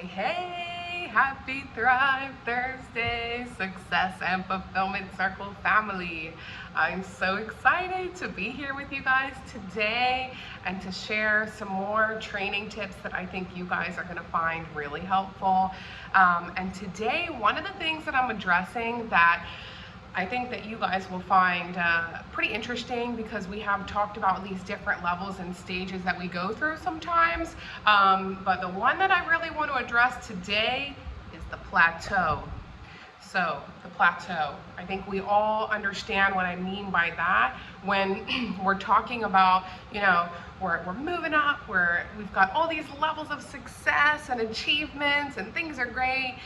Hey, happy Thrive Thursday, Success and Fulfillment Circle family. I'm so excited to be here with you guys today and to share some more training tips that I think you guys are going to find really helpful. And today, one of the things that I'm addressing that I think that you guys will find pretty interesting, because we have talked about these different levels and stages that we go through sometimes. But the one that I really want to address today is the plateau. So the plateau, I think we all understand what I mean by that when we're talking about, we're moving up, we've got all these levels of success and achievements and things are great.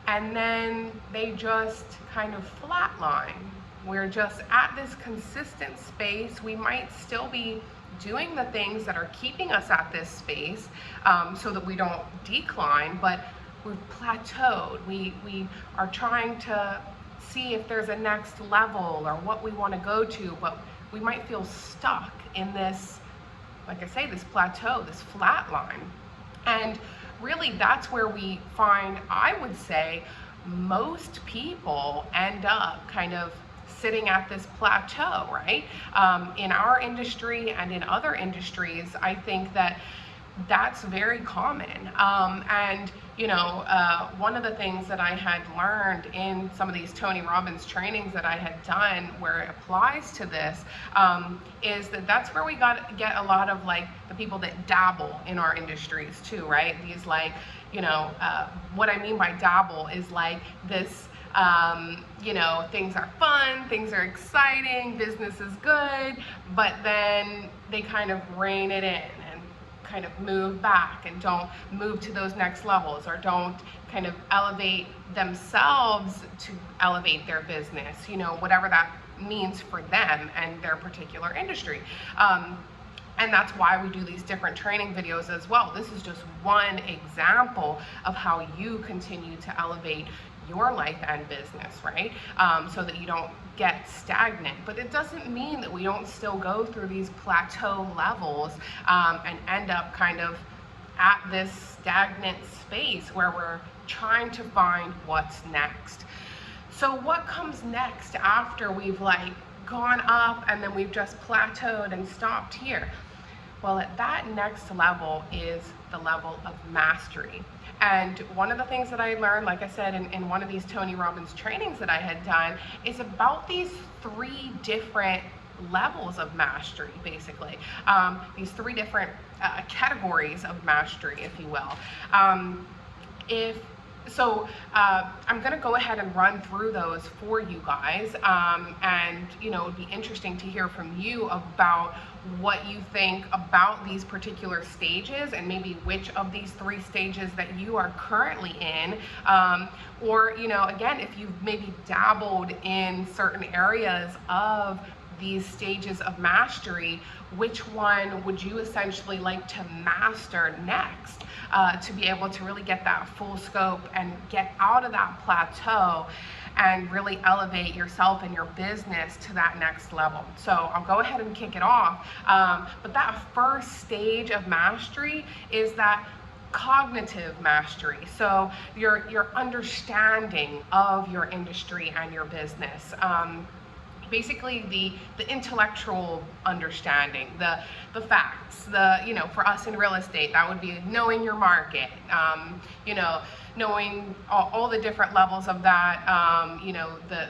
And then they just kind of flatline. We're just at this consistent space. We might still be doing the things that are keeping us at this space so that we don't decline, but we've plateaued. We are trying to see if there's a next level or what we want to go to, but we might feel stuck in this, like I say, this plateau, this flat line. And really, that's where we find, I would say, most people end up kind of sitting at this plateau, right? In our industry and in other industries, I think that that's very common. One of the things that I had learned in some of these Tony Robbins trainings that I had done where it applies to this is that that's where we get a lot of like the people that dabble in our industries too, right? These what I mean by dabble is like this, things are fun, things are exciting, business is good, but then they kind of rein it in and kind of move back and don't move to those next levels, or don't kind of elevate themselves to elevate their business, whatever that means for them and their particular industry. And that's why we do these different training videos as well. This is just one example of how you continue to elevate your life and business, right? So that you don't get stagnant. But it doesn't mean that we don't still go through these plateau levels and end up kind of at this stagnant space where we're trying to find what's next. So what comes next after we've gone up and then we've just plateaued and stopped here? Well, at that next level is the level of mastery. And one of the things that I learned, like I said, in one of these Tony Robbins trainings that I had done, is about these three different levels of mastery, basically. These three different categories of mastery, if you will. I'm going to go ahead and run through those for you guys, and it would be interesting to hear from you about what you think about these particular stages, and maybe which of these three stages that you are currently in, or again, if you've maybe dabbled in certain areas of these stages of mastery, which one would you essentially like to master next, to be able to really get that full scope and get out of that plateau and really elevate yourself and your business to that next level. So I'll go ahead and kick it off. But that first stage of mastery is that cognitive mastery. So your understanding of your industry and your business. Basically the intellectual understanding, the facts, for us in real estate, that would be knowing your market, knowing all the different levels of that,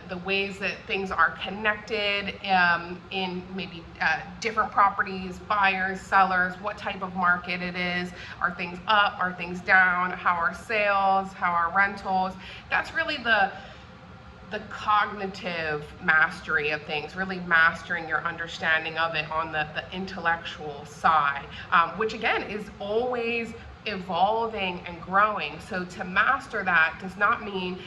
the ways that things are connected in maybe different properties, buyers, sellers, what type of market it is, are things up, are things down, how are sales, how are rentals. That's really the cognitive mastery of things, really mastering your understanding of it on the intellectual side, which again is always evolving and growing. So to master that does not mean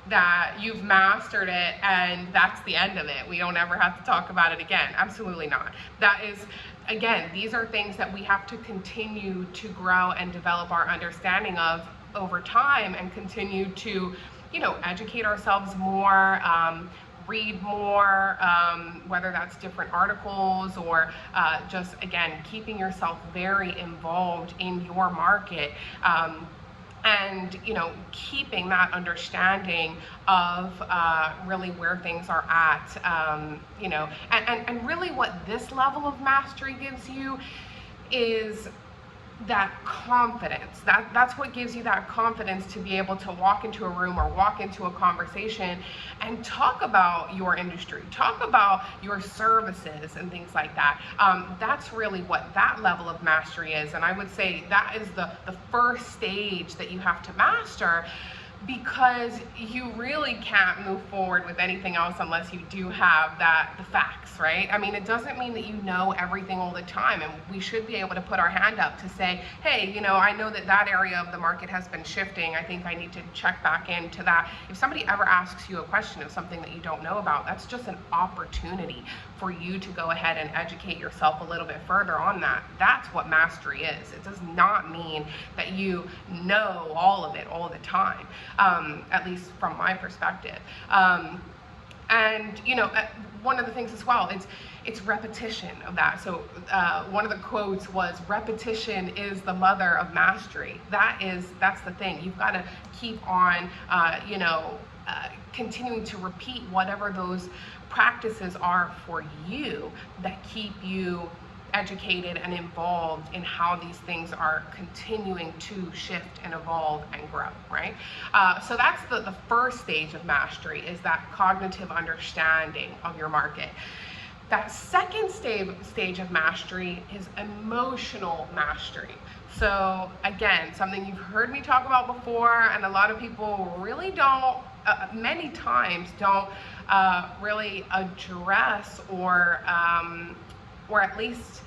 that you've mastered it and that's the end of it. We don't ever have to talk about it again. Absolutely not. That is, again, these are things that we have to continue to grow and develop our understanding of over time, and continue to educate ourselves more, read more, whether that's different articles or just, again, keeping yourself very involved in your market. and keeping that understanding of really where things are at, and really what this level of mastery gives you is that confidence. That's what gives you that confidence to be able to walk into a room or walk into a conversation and talk about your industry, talk about your services and things like that. That's really what that level of mastery is, and I would say that is the first stage that you have to master, because you really can't move forward with anything else unless you do have the facts, right? I mean, it doesn't mean that you know everything all the time, and we should be able to put our hand up to say, hey, I know that area of the market has been shifting. I think I need to check back into that. If somebody ever asks you a question of something that you don't know about, that's just an opportunity for you to go ahead and educate yourself a little bit further on that. That's what mastery is. It does not mean that you know all of it all the time. At least from my perspective. And one of the things as well, it's repetition of that. So one of the quotes was, repetition is the mother of mastery. That's the thing. You've got to keep on continuing to repeat whatever those practices are for you that keep you educated and involved in how these things are continuing to shift and evolve and grow, right? So that's the first stage of mastery, is that cognitive understanding of your market. That second stage of mastery is emotional mastery. So again, something you've heard me talk about before, and a lot of people really don't, many times don't really address or at least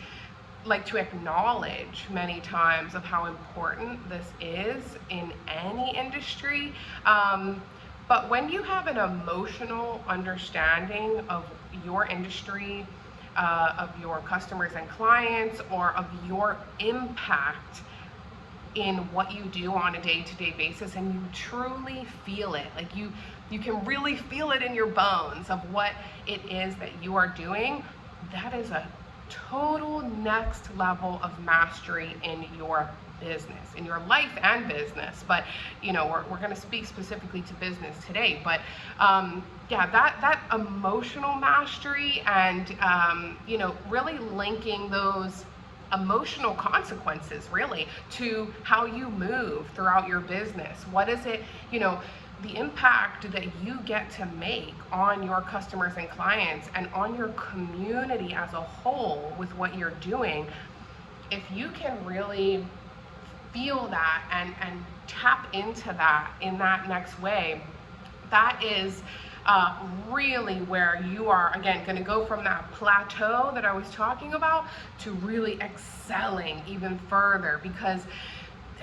like to acknowledge many times of how important this is in any industry. But when you have an emotional understanding of your industry, of your customers and clients, or of your impact in what you do on a day-to-day basis, and you truly feel it, like you can really feel it in your bones of what it is that you are doing, that is a total next level of mastery in your business, in your life and business. But we're going to speak specifically to business today. But yeah, that emotional mastery, and really linking those emotional consequences really to how you move throughout your business. What is it, the impact that you get to make on your customers and clients and on your community as a whole with what you're doing. If you can really feel that and tap into that in that next way, that is really where you are, again, going to go from that plateau that I was talking about to really excelling even further. Because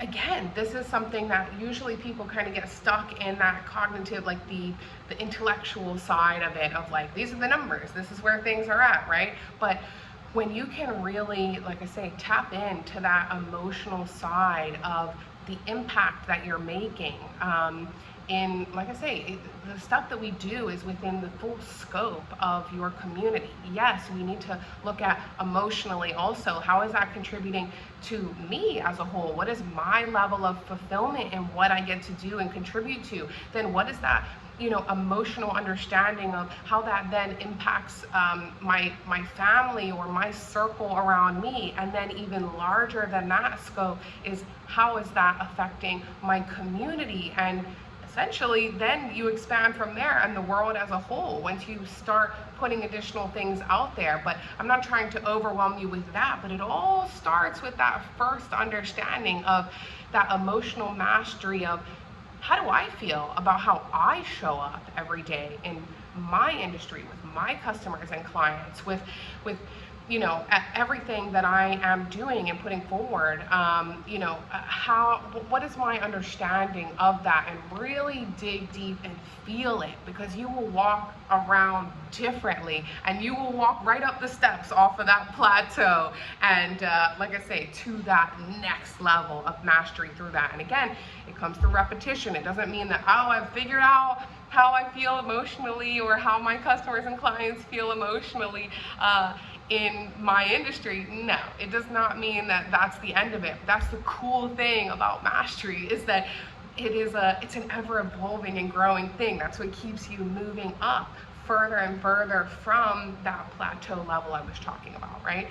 again, this is something that usually people kind of get stuck in, that cognitive, like the intellectual side of it, of like, these are the numbers, this is where things are at, right? But when you can really, like I say, tap into that emotional side of the impact that you're making, in, like I say, the stuff that we do is within the full scope of your community. Yes, we need to look at emotionally also, how is that contributing to me as a whole? What is my level of fulfillment in what I get to do and contribute to? Then what is that emotional understanding of how that then impacts my family or my circle around me? And then even larger than that scope is, how is that affecting my community? And essentially then you expand from there, and the world as a whole, once you start putting additional things out there. But I'm not trying to overwhelm you with that, but it all starts with that first understanding of that emotional mastery of, how do I feel about how I show up every day in my industry, with my customers and clients, with everything that I am doing and putting forward, what is my understanding of that? And really dig deep and feel it, because you will walk around differently, and you will walk right up the steps off of that plateau, and like I say, to that next level of mastery through that. And again, it comes through repetition. It doesn't mean that, oh, I've figured out how I feel emotionally or how my customers and clients feel emotionally. in my industry, no, it does not mean that that's the end of it. That's the cool thing about mastery, is that it's an ever evolving and growing thing. That's what keeps you moving up further and further from that plateau level I was talking about, right?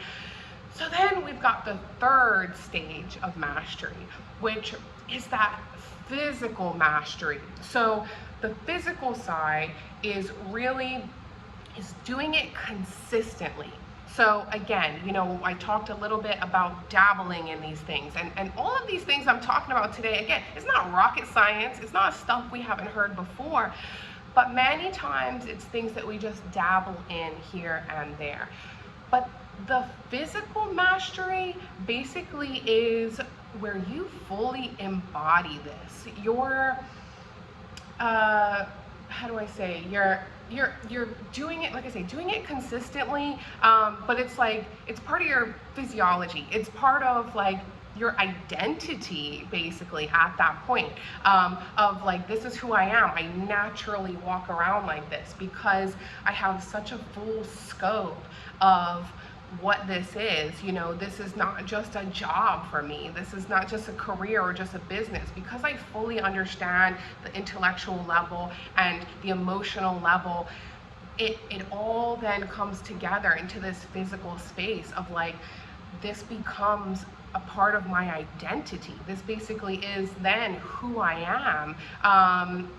So then we've got the third stage of mastery, which is that physical mastery. So the physical side is doing it consistently. So again, I talked a little bit about dabbling in these things, and all of these things I'm talking about today, again, it's not rocket science, it's not stuff we haven't heard before, but many times it's things that we just dabble in here and there. But the physical mastery basically is where you fully embody this. How do I say, you're doing it, like I say, doing it consistently, but it's part of your physiology. It's part of like your identity, basically, at that point, of like, this is who I am. I naturally walk around like this because I have such a full scope of what this is. This is not just a job for me. This is not just a career or just a business. Because I fully understand the intellectual level and the emotional level, it all then comes together into this physical space of like, this becomes a part of my identity. This basically is then who I am.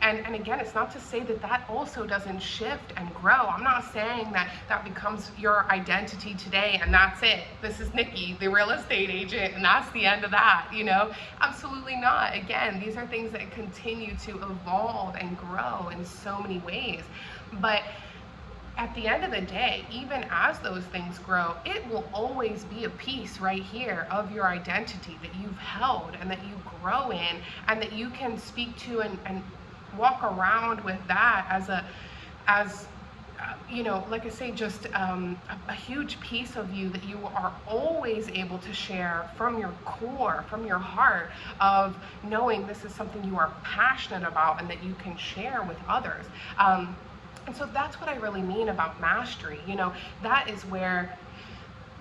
And again, it's not to say that also doesn't shift and grow. I'm not saying that becomes your identity today and that's it. This is Nikki, the real estate agent, and that's the end of that, Absolutely not. Again, these are things that continue to evolve and grow in so many ways. But at the end of the day, even as those things grow, it will always be a piece right here of your identity that you've held and that you grow in, and that you can speak to and walk around with that as like I say, just a huge piece of you that you are always able to share from your core, from your heart, of knowing this is something you are passionate about and that you can share with others. And so that's what I really mean about mastery. That is where,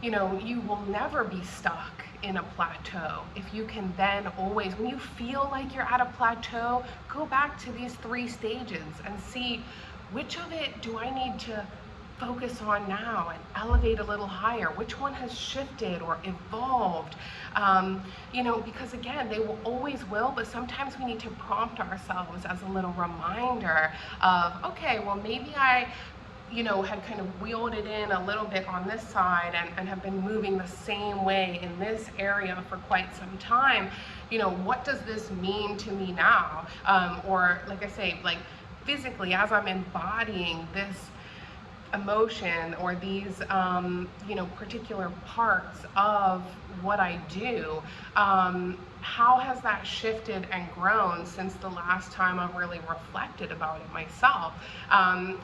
you will never be stuck in a plateau. If you can then always, when you feel like you're at a plateau, go back to these 3 stages and see, which of it do I need to focus on now and elevate a little higher? Which one has shifted or evolved? Because again, they will, but sometimes we need to prompt ourselves as a little reminder of, okay, well, maybe I had kind of wheeled it in a little bit on this side and have been moving the same way in this area for quite some time. What does this mean to me now? Or like I say, like physically, as I'm embodying this emotion or these particular parts of what I do, how has that shifted and grown since the last time I've really reflected about it myself? And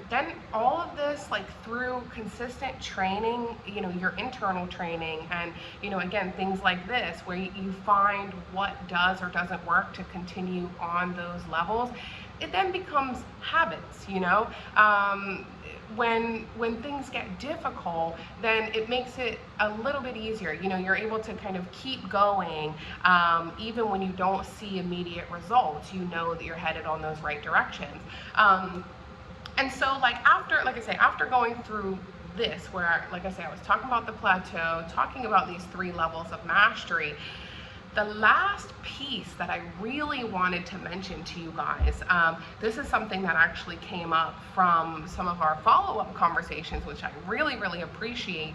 then all of this, like through consistent training, your internal training, and again, things like this where you find what does or doesn't work to continue on those levels, it then becomes habits. When things get difficult, then it makes it a little bit easier. You're able to kind of keep going, even when you don't see immediate results. That you're headed on those right directions. And so, after going through this, where, like I say, I was talking about the plateau, talking about these 3 levels of mastery, the last piece that I really wanted to mention to you guys, this is something that actually came up from some of our follow-up conversations, which I really, really appreciate,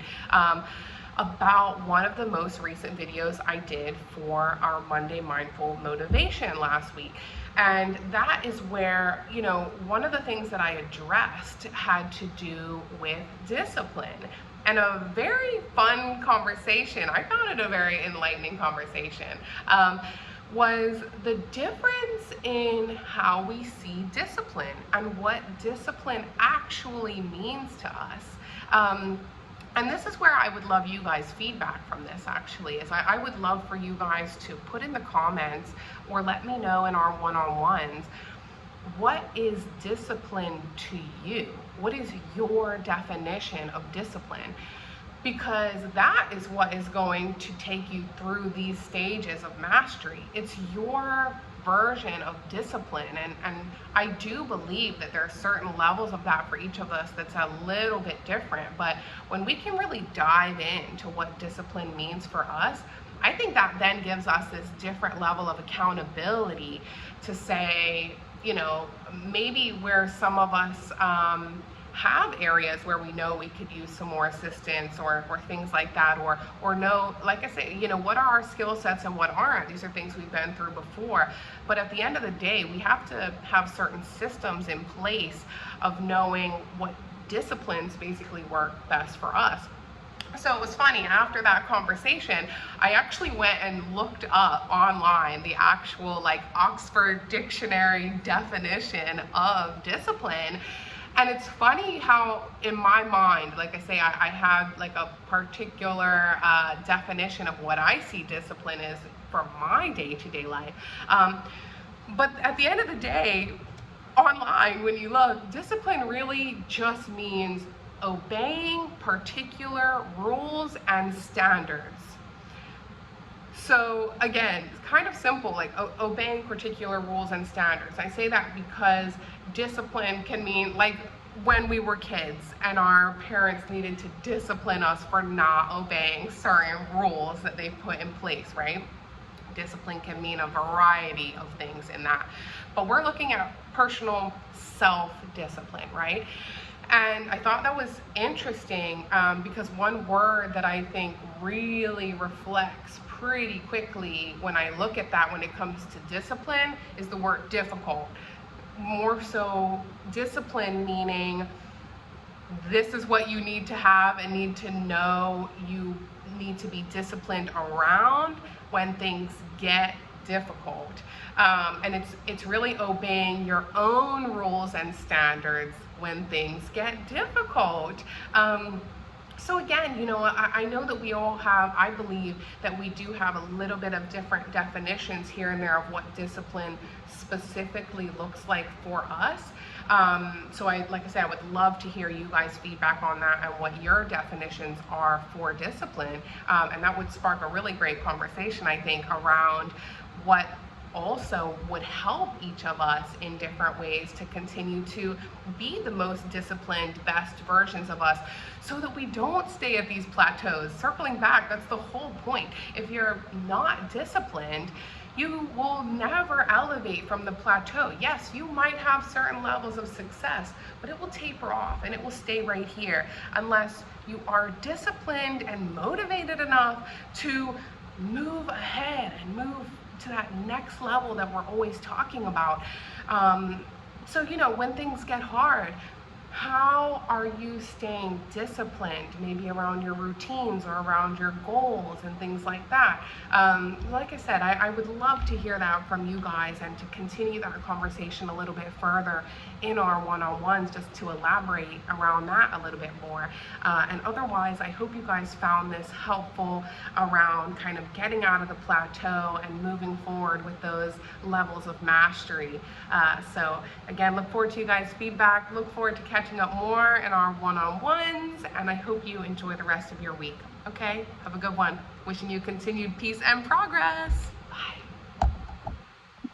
about one of the most recent videos I did for our Monday Mindful Motivation last week. And that is where, one of the things that I addressed had to do with discipline. And a very fun conversation, I found it a very enlightening conversation, was the difference in how we see discipline and what discipline actually means to us. And this is where I would love you guys' feedback from this, actually, is I would love for you guys to put in the comments or let me know in our one-on-ones, what is discipline to you? what is your definition of discipline? Because that is what is going to take you through these stages of mastery. It's your version of discipline, and I do believe that there are certain levels of that for each of us that's a little bit different. But when we can really dive into what discipline means for us, I think that then gives us this different level of accountability to say, you know, maybe where some of us have areas where we know we could use some more assistance or things like that, or know, like I say, you know, what are our skill sets and what aren't. These are things we've been through before. But at the end of the day, we have to have certain systems in place of knowing what disciplines basically work best for us. So it was funny, after that conversation, I actually went and looked up online the actual like Oxford Dictionary definition of discipline. And it's funny how in my mind, like I say, I have like a particular definition of what I see discipline is for my day-to-day life. But at the end of the day, online, when you look, discipline really just means obeying particular rules and standards. So again, it's kind of simple, like obeying particular rules and standards. I say that because discipline can mean like when we were kids and our parents needed to discipline us for not obeying certain rules that they put in place, right? Discipline can mean a variety of things in that. But we're looking at personal self-discipline, right? And I thought that was interesting because one word that I think really reflects pretty quickly when I look at that when it comes to discipline is the word difficult. More so discipline meaning this is what you need to have and need to know you need to be disciplined around when things get difficult. And it's really obeying your own rules and standards when things get difficult. So again, you know, I know that we all have, I believe that we do have a little bit of different definitions here and there of what discipline specifically looks like for us. So like I said, I would love to hear you guys' feedback on that and what your definitions are for discipline. And that would spark a really great conversation, I think, around what also would help each of us in different ways to continue to be the most disciplined, best versions of us so that we don't stay at these plateaus. Circling back, that's the whole point. If you're not disciplined, you will never elevate from the plateau. Yes, you might have certain levels of success, but it will taper off and it will stay right here unless you are disciplined and motivated enough to move ahead and move to that next level that we're always talking about. So, you know, when things get hard, how are you staying disciplined, maybe around your routines or around your goals and things like that? Like I said, I would love to hear that from you guys and to continue that conversation a little bit further in our one-on-ones, just to elaborate around that a little bit more. And otherwise, I hope you guys found this helpful around kind of getting out of the plateau and moving forward with those levels of mastery. So again, look forward to you guys' feedback. Look forward to catching up more in our one-on-ones, and I hope you enjoy the rest of your week. Okay, have a good one. Wishing you continued peace and progress.